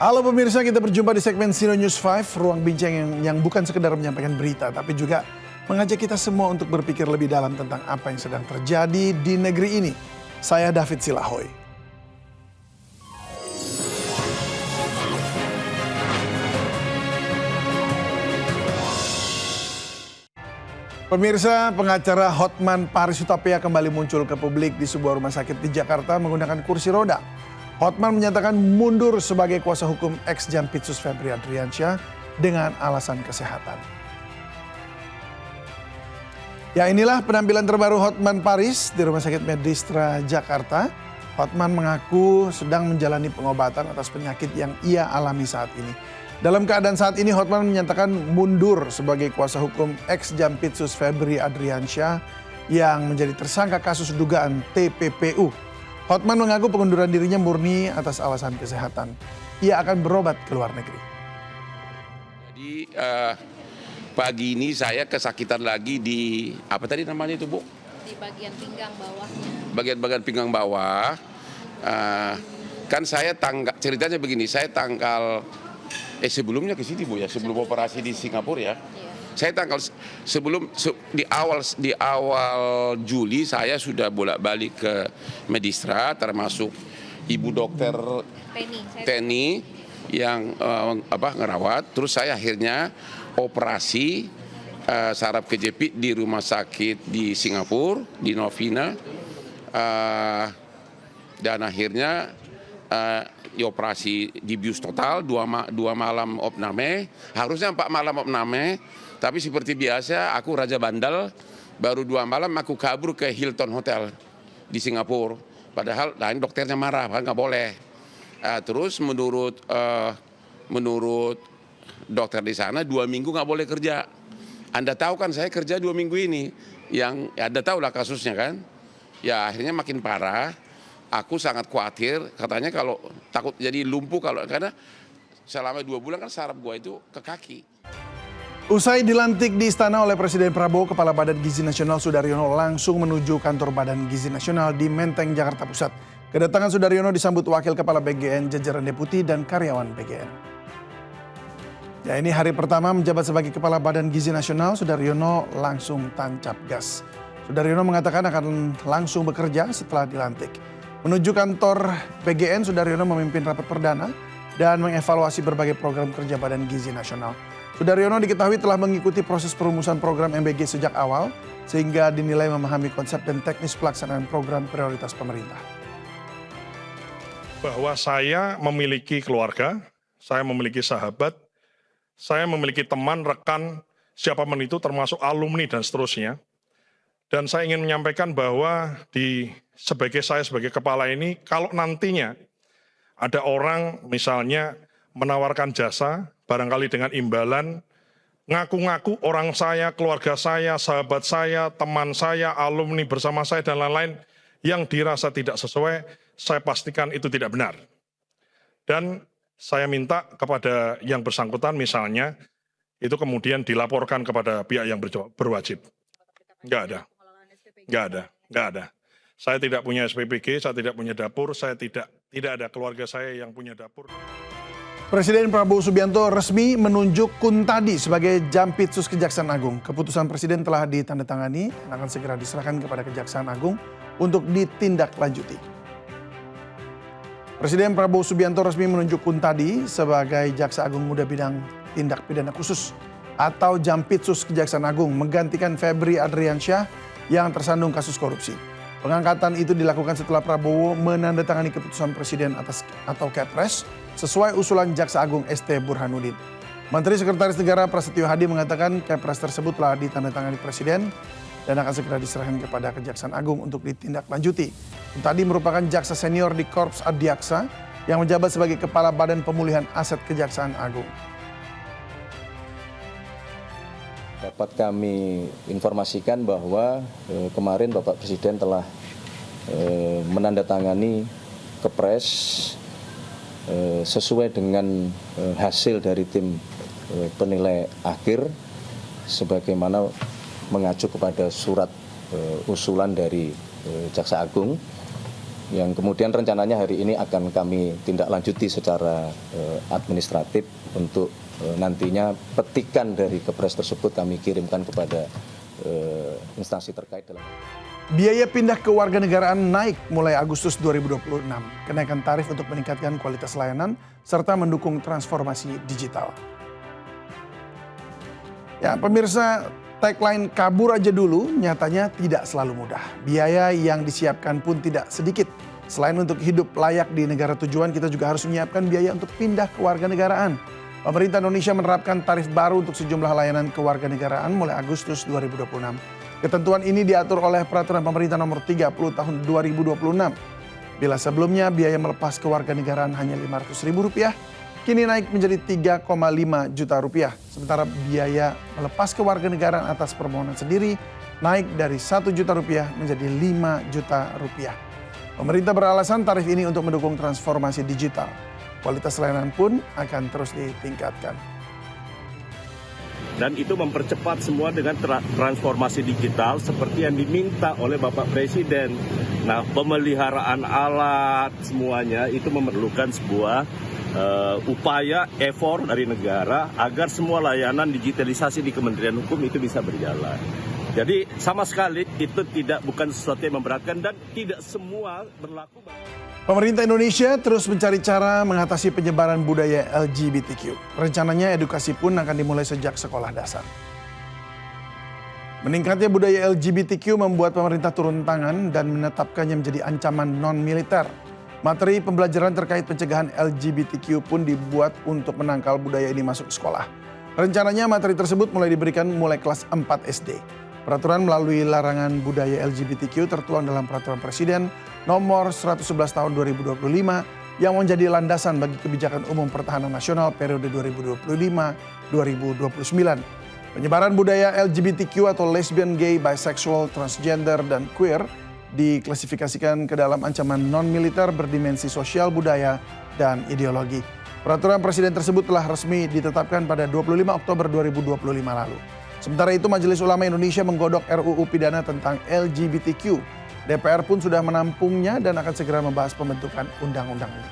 Halo pemirsa, kita berjumpa di segmen Sino News 5, ruang bincang yang bukan sekedar menyampaikan berita, tapi juga mengajak kita semua untuk berpikir lebih dalam tentang apa yang sedang terjadi di negeri ini. Saya David Silahoy. Pemirsa, pengacara Hotman Paris Hutapea kembali muncul ke publik di sebuah rumah sakit di Jakarta menggunakan kursi roda. Hotman menyatakan mundur sebagai kuasa hukum ex-Jampitsus Febri Adriansyah dengan alasan kesehatan. Ya, inilah penampilan terbaru Hotman Paris di Rumah Sakit Medistra Jakarta. Hotman mengaku sedang menjalani pengobatan atas penyakit yang ia alami saat ini. Dalam keadaan saat ini, Hotman menyatakan mundur sebagai kuasa hukum ex-Jampitsus Febri Adriansyah yang menjadi tersangka kasus dugaan TPPU. Hotman mengaku pengunduran dirinya murni atas alasan kesehatan. Ia akan berobat ke luar negeri. Jadi pagi ini saya kesakitan lagi di, apa tadi namanya itu Bu? Di bagian pinggang bawahnya. Bagian bagian bawah. Kan saya ceritanya begini, saya sebelumnya ke sini Bu ya, sebelum operasi di Singapura ya. Iya. Saya di awal Juli saya sudah bolak-balik ke Medistra, termasuk Ibu Dokter Penny yang ngerawat. Terus saya akhirnya operasi saraf kejepit di rumah sakit di Singapura, di Novena, dan akhirnya dioperasi di bius total 2 malam opname, harusnya 4 malam opname, tapi seperti biasa aku raja bandel, baru 2 malam aku kabur ke Hilton Hotel di Singapura, padahal lain dokternya marah, kan nggak boleh. Terus menurut dokter di sana 2 minggu nggak boleh kerja. Anda tahu kan saya kerja 2 minggu ini, yang Anda tahu lah kasusnya kan. Ya akhirnya makin parah. Aku sangat khawatir, katanya kalau takut jadi lumpuh karena selama 2 bulan kan saraf gua itu ke kaki. Usai dilantik di istana oleh Presiden Prabowo, Kepala Badan Gizi Nasional Sudaryono langsung menuju kantor Badan Gizi Nasional di Menteng, Jakarta Pusat. Kedatangan Sudaryono disambut Wakil Kepala BGN, jajaran deputi dan karyawan BGN. Ya, ini hari pertama menjabat sebagai Kepala Badan Gizi Nasional, Sudaryono langsung tancap gas. Sudaryono mengatakan akan langsung bekerja setelah dilantik. Menuju kantor PGN, Sudaryono memimpin rapat perdana dan mengevaluasi berbagai program kerja Badan Gizi Nasional. Sudaryono diketahui telah mengikuti proses perumusan program MBG sejak awal, sehingga dinilai memahami konsep dan teknis pelaksanaan program prioritas pemerintah. Bahwa saya memiliki keluarga, saya memiliki sahabat, saya memiliki teman, rekan, siapapun itu termasuk alumni dan seterusnya. Dan saya ingin menyampaikan bahwa sebagai kepala ini, kalau nantinya ada orang misalnya menawarkan jasa, barangkali dengan imbalan, ngaku-ngaku orang saya, keluarga saya, sahabat saya, teman saya, alumni bersama saya, dan lain-lain, yang dirasa tidak sesuai, saya pastikan itu tidak benar. Dan saya minta kepada yang bersangkutan misalnya, itu kemudian dilaporkan kepada pihak yang berwajib. Nggak ada. Saya tidak punya SPPG, saya tidak punya dapur, saya tidak ada keluarga saya yang punya dapur. Presiden Prabowo Subianto resmi menunjuk Kuntadi sebagai Jampitsus Kejaksaan Agung. Keputusan Presiden telah ditandatangani dan akan segera diserahkan kepada Kejaksaan Agung untuk ditindaklanjuti. Presiden Prabowo Subianto resmi menunjuk Kuntadi sebagai Jaksa Agung Muda Bidang Tindak Pidana Khusus atau Jampitsus Kejaksaan Agung menggantikan Febri Adriansyah yang tersandung kasus korupsi. Pengangkatan itu dilakukan setelah Prabowo menandatangani keputusan Presiden atau Kepres sesuai usulan Jaksa Agung ST Burhanuddin. Menteri Sekretaris Negara Prasetyo Hadi mengatakan Kepres tersebut telah ditandatangani Presiden dan akan segera diserahkan kepada Kejaksaan Agung untuk ditindaklanjuti. Tadi merupakan jaksa senior di Korps Adiaksa yang menjabat sebagai Kepala Badan Pemulihan Aset Kejaksaan Agung. Dapat kami informasikan bahwa kemarin Bapak Presiden telah menandatangani Kepres sesuai dengan hasil dari tim penilai akhir sebagaimana mengacu kepada surat usulan dari Jaksa Agung yang kemudian rencananya hari ini akan kami tindak lanjuti secara administratif untuk nantinya petikan dari Kepres tersebut kami kirimkan kepada instansi terkait dalam. Biaya pindah kewarganegaraan naik mulai Agustus 2026. Kenaikan tarif untuk meningkatkan kualitas layanan serta mendukung transformasi digital. Ya, pemirsa, tagline kabur aja dulu nyatanya tidak selalu mudah. Biaya yang disiapkan pun tidak sedikit. Selain untuk hidup layak di negara tujuan, kita juga harus menyiapkan biaya untuk pindah kewarganegaraan. Pemerintah Indonesia menerapkan tarif baru untuk sejumlah layanan kewarganegaraan mulai Agustus 2026. Ketentuan ini diatur oleh Peraturan Pemerintah Nomor 30 Tahun 2026. Bila sebelumnya biaya melepas kewarganegaraan hanya Rp500.000, kini naik menjadi Rp3,5 juta. Sementara biaya melepas kewarganegaraan atas permohonan sendiri naik dari Rp1 juta menjadi Rp5 juta. Pemerintah beralasan tarif ini untuk mendukung transformasi digital. Kualitas layanan pun akan terus ditingkatkan. Dan itu mempercepat semua dengan transformasi digital seperti yang diminta oleh Bapak Presiden. Nah, pemeliharaan alat semuanya itu memerlukan sebuah upaya, effort dari negara agar semua layanan digitalisasi di Kementerian Hukum itu bisa berjalan. Jadi sama sekali itu bukan sesuatu yang memberatkan dan tidak semua berlaku. Pemerintah Indonesia terus mencari cara mengatasi penyebaran budaya LGBTQ. Rencananya edukasi pun akan dimulai sejak sekolah dasar. Meningkatnya budaya LGBTQ membuat pemerintah turun tangan dan menetapkannya menjadi ancaman non-militer. Materi pembelajaran terkait pencegahan LGBTQ pun dibuat untuk menangkal budaya ini masuk sekolah. Rencananya materi tersebut mulai diberikan mulai kelas 4 SD. Peraturan melalui larangan budaya LGBTQ tertuang dalam Peraturan Presiden Nomor 111 Tahun 2025 yang menjadi landasan bagi kebijakan umum pertahanan nasional periode 2025-2029. Penyebaran budaya LGBTQ atau lesbian, gay, bisexual, transgender, dan queer diklasifikasikan ke dalam ancaman non-militer berdimensi sosial, budaya, dan ideologi. Peraturan Presiden tersebut telah resmi ditetapkan pada 25 Oktober 2025 lalu. Sementara itu, Majelis Ulama Indonesia menggodok RUU Pidana tentang LGBTQ. DPR pun sudah menampungnya dan akan segera membahas pembentukan undang-undang ini.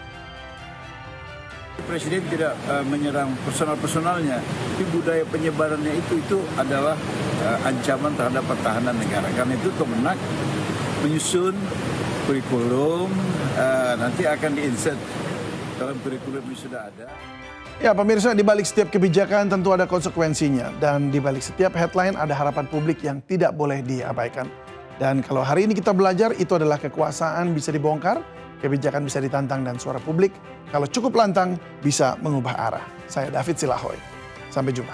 Presiden tidak menyerang personal-personalnya, tapi budaya penyebarannya itu adalah ancaman terhadap pertahanan negara. Karena itu Kemenak menyusun kurikulum, nanti akan di-insert dalam kurikulum yang sudah ada. Ya pemirsa, di balik setiap kebijakan tentu ada konsekuensinya. Dan di balik setiap headline ada harapan publik yang tidak boleh diabaikan. Dan kalau hari ini kita belajar itu adalah kekuasaan bisa dibongkar, kebijakan bisa ditantang dan suara publik kalau cukup lantang bisa mengubah arah. Saya David Silahoy, sampai jumpa.